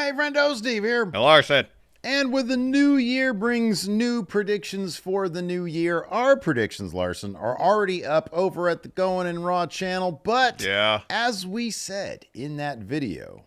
Hey, Friendo, Steve here. Larson. And with the new year brings new predictions for the new year. Our predictions, Larson, are already up over at the Going in Raw channel. But as we said in that video,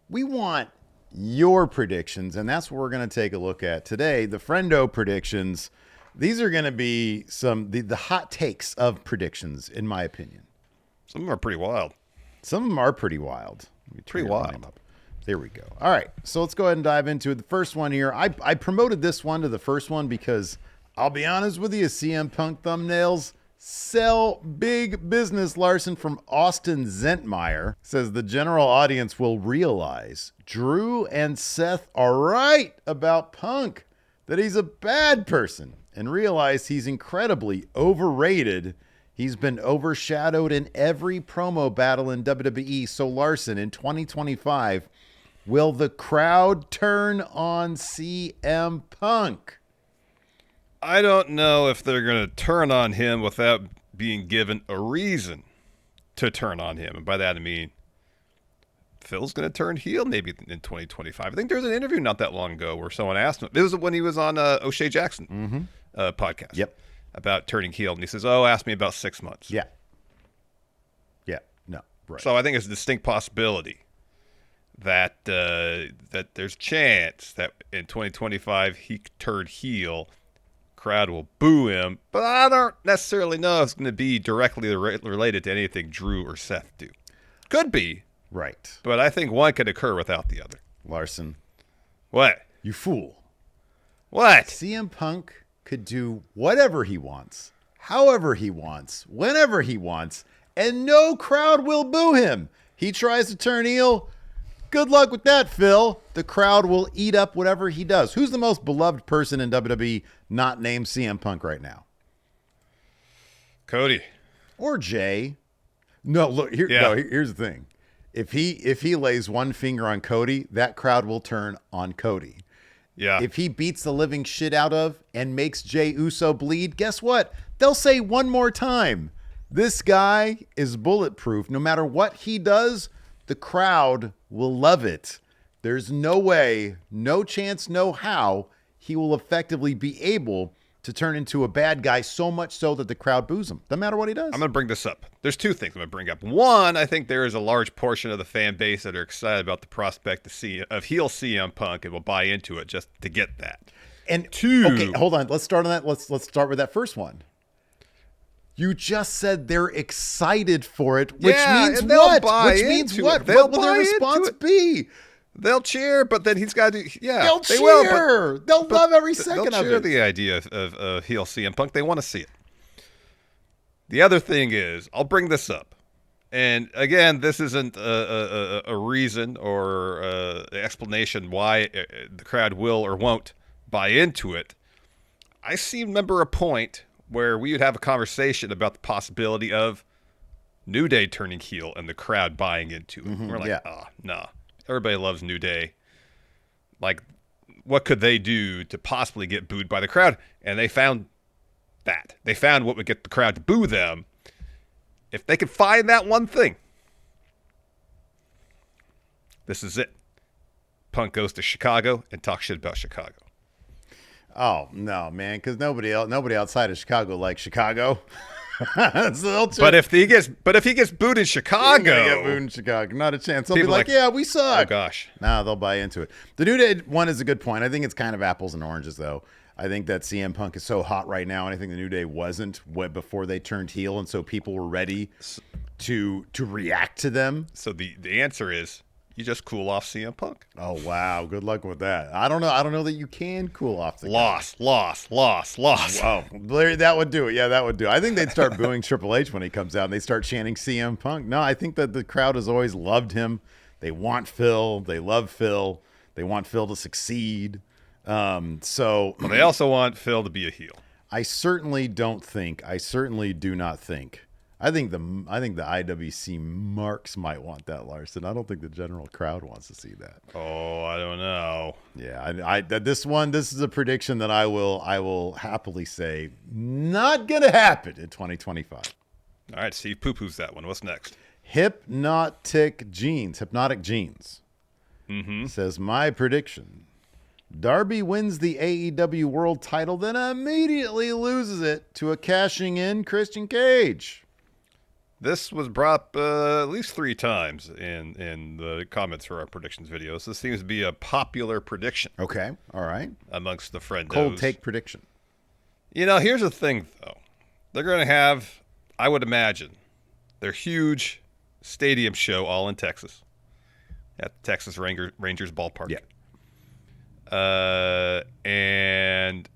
we want your predictions. And that's what we're going to take a look at today. The Friendo predictions. These are going to be the hot takes of predictions, in my opinion. Some of them are pretty wild. Some of them are pretty wild. Pretty wild. There we go. All right, so let's go ahead and dive into it. The first one here, I promoted this one to the first one because I'll be honest with you, CM Punk thumbnails sell big business. Larson from Austin Zentmeyer says the general audience will realize Drew and Seth are right about Punk, that he's a bad person, and realize he's incredibly overrated. He's been overshadowed in every promo battle in WWE. So Larson, in 2025, will the crowd turn on CM Punk? I don't know if they're going to turn on him without being given a reason to turn on him. And by that I mean Phil's going to turn heel maybe in 2025. I think there was an interview not that long ago where someone asked him. It was when he was on O'Shea Jackson podcast. Yep. About turning heel. And he says, ask me about 6 months. Yeah. No. Right. So I think it's a distinct possibility that that there's chance that in 2025 he turned heel. Crowd will boo him. But I don't necessarily know if it's going to be directly related to anything Drew or Seth do. Could be. Right. But I think one could occur without the other. Larson. What? You fool. What? CM Punk could do whatever he wants, however he wants, whenever he wants, and no crowd will boo him. He tries to turn heel. Good luck with that, Phil. The crowd will eat up whatever he does. Who's the most beloved person in WWE not named CM Punk right now? Cody. Or Jay. No, look, here's the thing. If he lays one finger on Cody, that crowd will turn on Cody. Yeah. If he beats the living shit out of and makes Jey Uso bleed, guess what? They'll say one more time, this guy is bulletproof. No matter what he does, the crowd will love it. There's no way, no chance, no how he will effectively be able to turn into a bad guy, so much so that the crowd boos him, no matter what he does. I'm going to bring this up. There's two things I'm going to bring up. One, I think there is a large portion of the fan base that are excited about the prospect of heel CM Punk and will buy into it just to get that. And two, okay, hold on. Let's start on that. Let's start with that first one. You just said they're excited for it, which means what? Which means what? What will their response be? They'll cheer, but then he's got to do. Yeah, they'll cheer. They'll love every second of it. They'll cheer the idea of heel CM Punk. They want to see it. The other thing is, I'll bring this up, and again, this isn't a reason or an explanation why the crowd will or won't buy into it. I remember a point where we would have a conversation about the possibility of New Day turning heel and the crowd buying into it. We're like, no. Everybody loves New Day. Like, what could they do to possibly get booed by the crowd? And they found that. They found what would get the crowd to boo them. If they could find that one thing, this is it. Punk goes to Chicago and talks shit about Chicago. Oh, no, man, because nobody outside of Chicago likes Chicago. But if he gets booed in Chicago, get booed in Chicago, not a chance. They'll be like, yeah, we suck. Oh gosh, nah, they'll buy into it. The New Day one is a good point. I think it's kind of apples and oranges, though. I think that CM Punk is so hot right now, and I think the New Day wasn't before they turned heel, and so people were ready to react to them. So the answer is you just cool off CM Punk. Oh wow, good luck with that. I don't know that you can cool off the loss. Wow, that would do it. Yeah, that would do it. I think they'd start booing Triple H when he comes out and they start chanting CM Punk. No, I think that the crowd has always loved him. They want Phil. They love Phil. They want Phil to succeed. So they also want Phil to be a heel. I certainly do not think. I think the IWC marks might want that, Larson. I don't think the general crowd wants to see that. Oh, I don't know. Yeah, this is a prediction that I will happily say not gonna happen in 2025. All right, Steve poo-poos that one. What's next? Hypnotic Jeans. says, my prediction. Darby wins the AEW World title, then immediately loses it to a cashing in Christian Cage. This was brought up at least 3 times in the comments for our predictions videos. This seems to be a popular prediction. Okay, all right. Amongst the friendos. Cold take prediction. Here's the thing, though. They're going to have, I would imagine, their huge stadium show all in Texas at the Texas Rangers ballpark. Yeah. And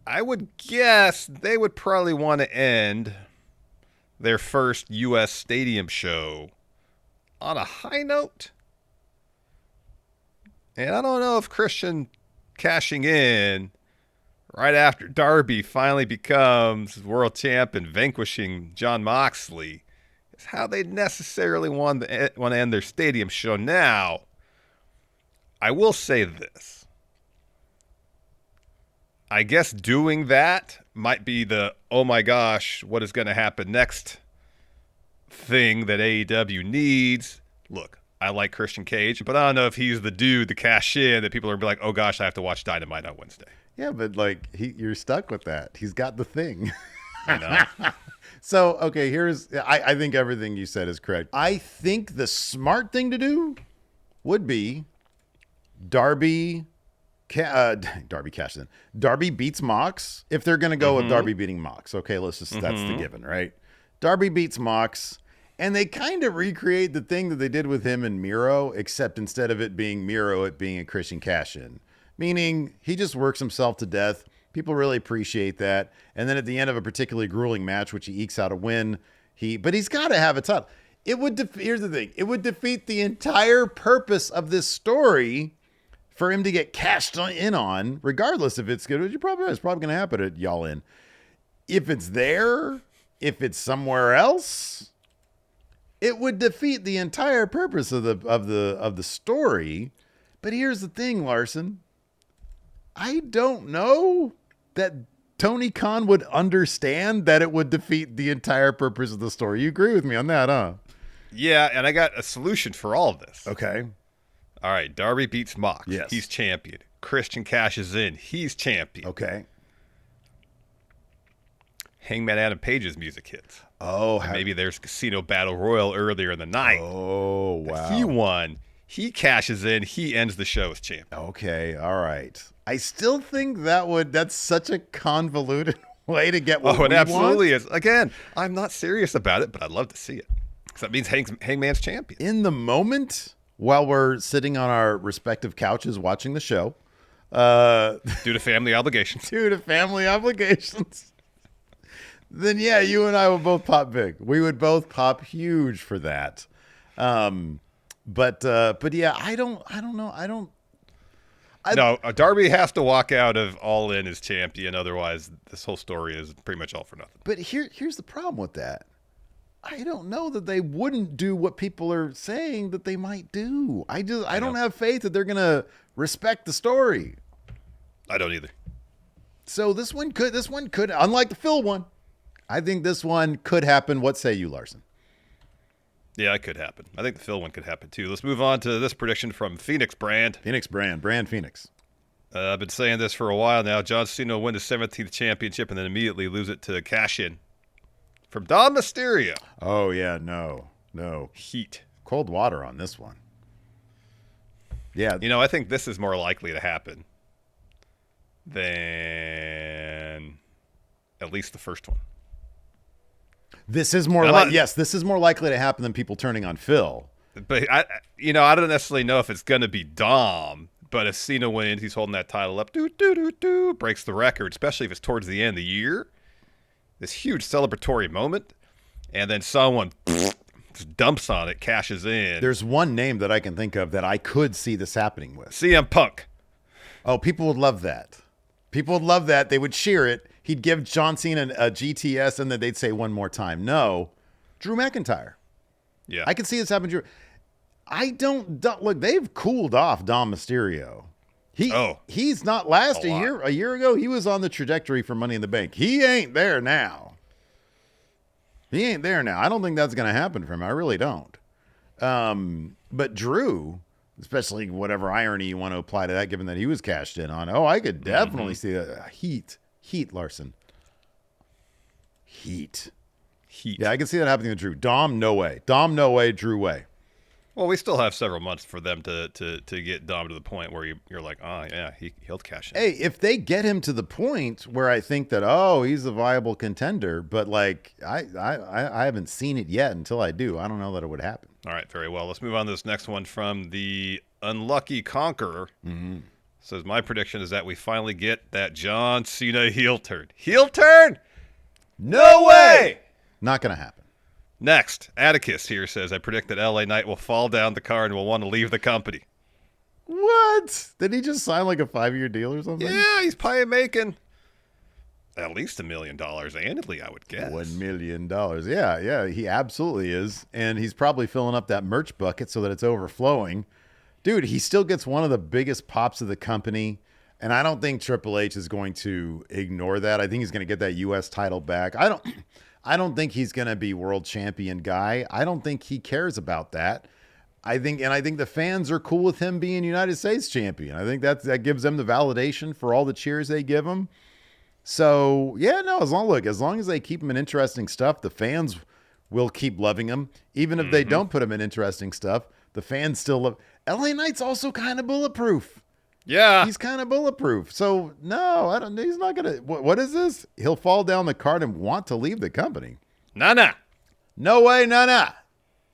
I would guess they would probably want to end their first U.S. stadium show on a high note. And I don't know if Christian cashing in right after Darby finally becomes world champ and vanquishing Jon Moxley is how they necessarily want to end their stadium show. Now, I will say this. I guess doing that might be the, oh my gosh, what is going to happen next thing that AEW needs. Look, I like Christian Cage, but I don't know if he's the dude to cash in that people are going to be like, oh gosh, I have to watch Dynamite on Wednesday. Yeah, but like you're stuck with that. He's got the thing. I know. So, okay, I think everything you said is correct. I think the smart thing to do would be Darby cashes in. Darby beats Mox if they're going to go with Darby beating Mox. Okay, that's the given, right? Darby beats Mox, and they kind of recreate the thing that they did with him and Miro, except instead of it being Miro, it being a Christian cash-in. Meaning he just works himself to death. People really appreciate that. And then at the end of a particularly grueling match, which he ekes out a win, but he's got to have a title. Here's the thing. It would defeat the entire purpose of this story for him to get cashed in on, regardless if it's good, which it's probably going to happen at Y'all In. If it's there, if it's somewhere else, it would defeat the entire purpose of the story. But here's the thing, Larson. I don't know that Tony Khan would understand that it would defeat the entire purpose of the story. You agree with me on that, huh? Yeah, and I got a solution for all of this. Okay. All right, Darby beats Mox. Yes. He's champion. Christian cashes in. He's champion. Okay. Hangman Adam Page's music hits. Oh, maybe there's Casino Battle Royal earlier in the night. Oh, wow. He won. He cashes in. He ends the show as champion. Okay, all right. I still think that's such a convoluted way to get what it absolutely is. Again, I'm not serious about it, but I'd love to see it. Because that means Hangman's champion. In the moment, while we're sitting on our respective couches watching the show. Due to family obligations. Then, yeah, you and I would both pop big. We would both pop huge for that. But yeah, I don't know. No, Darby has to walk out of All In as champion. Otherwise, this whole story is pretty much all for nothing. But here's the problem with that. I don't know that they wouldn't do what people are saying that they might do. I don't have faith that they're going to respect the story. I don't either. So this one could, unlike the Phil one, I think this one could happen. What say you, Larson? Yeah, it could happen. I think the Phil one could happen too. Let's move on to this prediction from Phoenix Brand. Brand Phoenix. I've been saying this for a while now. John Cena will win his 17th championship and then immediately lose it to cash in. From Dom Mysterio. Oh, yeah, no. Heat. Cold water on this one. Yeah. I think this is more likely to happen than at least the first one. This is more this is more likely to happen than people turning on Phil. But I don't necessarily know if it's going to be Dom, but if Cena wins, he's holding that title up, breaks the record, especially if it's towards the end of the year. This huge celebratory moment, and then someone just dumps on it, cashes in. There's one name that I can think of that I could see this happening with. CM Punk. Oh, people would love that. They would cheer it. He'd give John Cena a GTS, and then they'd say one more time. No, Drew McIntyre. Yeah. I can see this happen. Look, they've cooled off Dom Mysterio. He's not last a year ago. He was on the trajectory for Money in the Bank. He ain't there now. I don't think that's going to happen for him. I really don't. But Drew, especially whatever irony you want to apply to that, given that he was cashed in on. Oh, I could definitely see that. Heat, Larson. Heat. Yeah, I can see that happening with Drew. Dom, no way. Dom, no way. Drew, way. Well, we still have several months for them to get Dom to the point where you're like, oh, yeah, he'll cash in. Hey, if they get him to the point where I think that, oh, he's a viable contender, but like I haven't seen it yet until I do. I don't know that it would happen. All right, very well. Let's move on to this next one from the Unlucky Conqueror. Says, my prediction is that we finally get that John Cena heel turn. Heel turn? No way! Not going to happen. Next, Atticus here says, I predict that LA Knight will fall down the car and will want to leave the company. What? Did he just sign like a 5-year deal or something? Yeah, he's probably making at least $1 million annually, I would guess. $1 million. Yeah, he absolutely is. And he's probably filling up that merch bucket so that it's overflowing. Dude, he still gets one of the biggest pops of the company. And I don't think Triple H is going to ignore that. I think he's going to get that U.S. title back. I don't think he's going to be world champion guy. I don't think he cares about that. I think the fans are cool with him being United States champion. I think that gives them the validation for all the cheers they give him. So yeah, no, as long as they keep him in interesting stuff, the fans will keep loving him. Even if they don't put him in interesting stuff, the fans still love. LA Knight's also kind of bulletproof. Yeah. He's kind of bulletproof. So no, he's not going to, what is this? He'll fall down the cart and want to leave the company. Nah. No way, nah.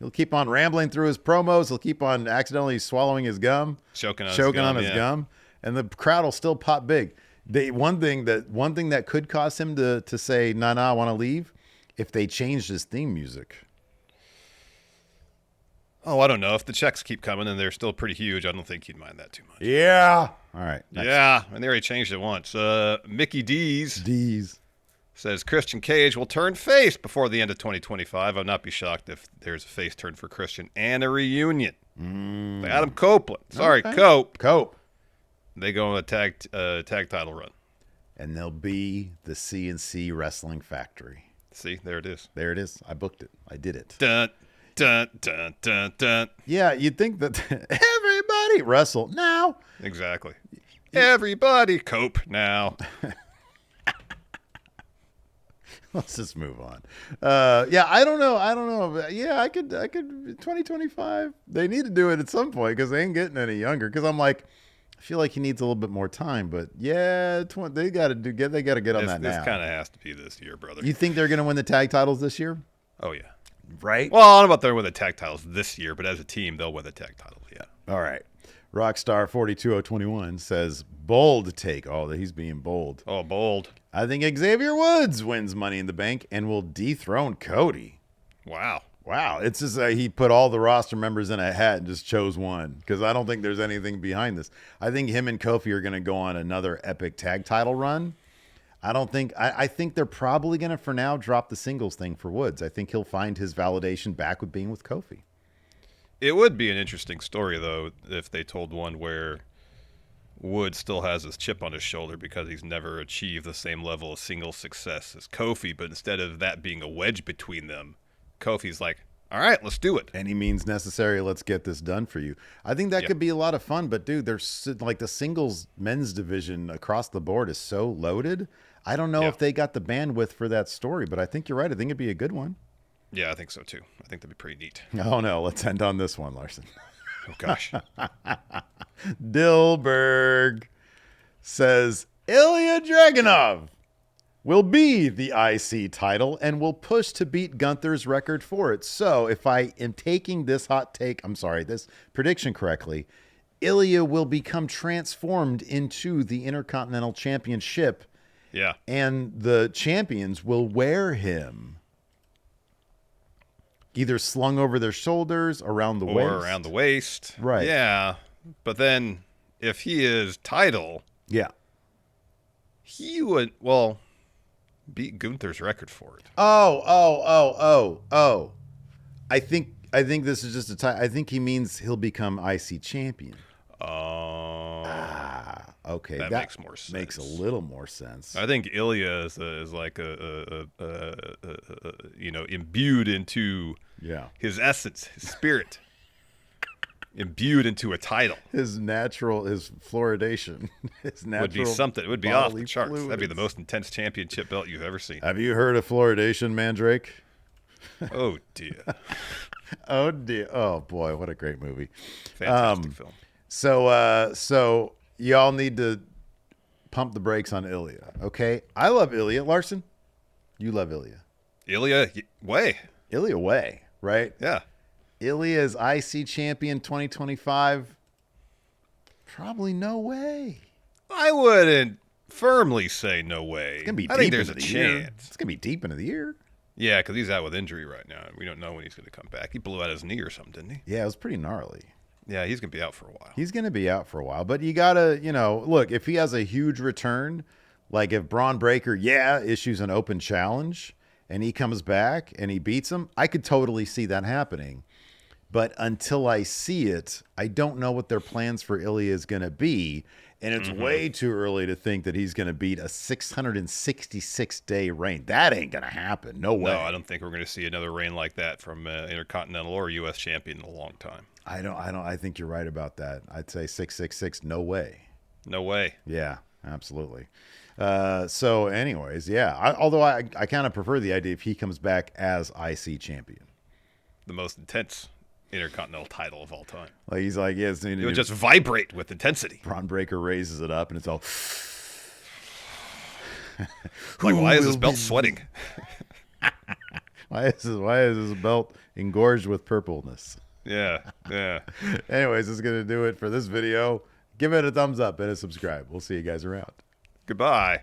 He'll keep on rambling through his promos. He'll keep on accidentally swallowing his gum. Choking on his gum. And the crowd will still pop big. One thing that could cause him to say, nah, I want to leave, if they changed his theme music. Oh, I don't know. If the checks keep coming and they're still pretty huge, I don't think he'd mind that too much. Yeah. All right. Next. Yeah, and they already changed it once. Mickey D's says Christian Cage will turn face before the end of 2025. I'd not be shocked if there's a face turn for Christian and a reunion. Adam Copeland. Sorry, Okay. Cope. They go on a tag title run. And they'll be the CNC Wrestling Factory. See, there it is. There it is. I booked it. I did it. Dun, dun, dun, dun, dun. Yeah, you'd think that everybody wrestle now. Exactly. Everybody cope now. Let's just move on. Yeah, I don't know. Yeah, I could 2025. They need to do it at some point because they ain't getting any younger. Because I'm like, I feel like he needs a little bit more time. But yeah, they got to get on that now. This kind of has to be this year, brother. You think they're going to win the tag titles this year? Oh, yeah. Right? Well, I don't know about they'll win the tag titles this year, but as a team, they'll win the tag titles, yeah. All right. Rockstar 42021 says, bold take. Oh, he's being bold. Oh, bold. I think Xavier Woods wins Money in the Bank and will dethrone Cody. Wow. It's just he put all the roster members in a hat and just chose one because I don't think there's anything behind this. I think him and Kofi are going to go on another epic tag title run. I think they're probably going to, for now, drop the singles thing for Woods. I think he'll find his validation back with being with Kofi. It would be an interesting story, though, if they told one where Woods still has his chip on his shoulder because he's never achieved the same level of single success as Kofi, but instead of that being a wedge between them, Kofi's like, all right, let's do it. Any means necessary, let's get this done for you. I think that could be a lot of fun, but dude, there's like the singles men's division across the board is so loaded. I don't know if they got the bandwidth for that story, but I think you're right. I think it'd be a good one. Yeah, I think so too. I think that'd be pretty neat. Oh no, let's end on this one, Larson. Oh gosh. Dilberg says Ilya Dragunov will be the IC title and will push to beat Gunther's record for it. So if I am taking this this prediction correctly, Ilya will become transformed into the Intercontinental Championship. Yeah. And the champions will wear him either slung over their shoulders, around the waist. Or around the waist. Right. Yeah. But then if he is title, he would, beat Gunther's record for it. Oh. I think this is just I think he means he'll become IC champion. Okay. That makes more sense. Makes a little more sense. I think Ilya is like imbued into his essence, his spirit. imbued into a title. His fluoridation, his natural Would be something. It would be off the bodily charts. That'd be fluids. the most intense championship belt you've ever seen. Have you heard of fluoridation, Mandrake? Oh dear. Oh dear. Oh boy, what a great movie. Fantastic film. So y'all need to pump the brakes on Ilya. Okay, I love Ilya. Larson, you love Ilya. Ilya Way. Ilya Way, right? Yeah. Ilya is IC champion 2025. Probably no way. I wouldn't firmly say no way. It's gonna be I deep think there's a into the year. chance. It's gonna be deep into the year. Yeah, because he's out with injury right now. We don't know when he's going to come back. He blew out his knee or something, didn't he? Yeah, it was pretty gnarly. Yeah, he's going to be out for a while. He's going to be out for a while, but you got to, look, if he has a huge return, like if Braun Breaker, issues an open challenge and he comes back and he beats him, I could totally see that happening. But until I see it, I don't know what their plans for Ilya is going to be. And it's way too early to think that he's going to beat a 666-day reign. That ain't going to happen. No way. No, I don't think we're going to see another reign like that from Intercontinental or U.S. champion in a long time. I think you're right about that. I'd say 666. No way. No way. Yeah, absolutely. So anyways, yeah. Although I kind of prefer the idea if he comes back as IC champion. The most intense Intercontinental title of all time. Like he's like, yes, it would just vibrate with intensity. Braun Breaker raises it up, and it's all. Like, why is this belt sweating? why is this belt engorged with purpleness? Yeah. Anyways, this is gonna do it for this video. Give it a thumbs up and a subscribe. We'll see you guys around. Goodbye.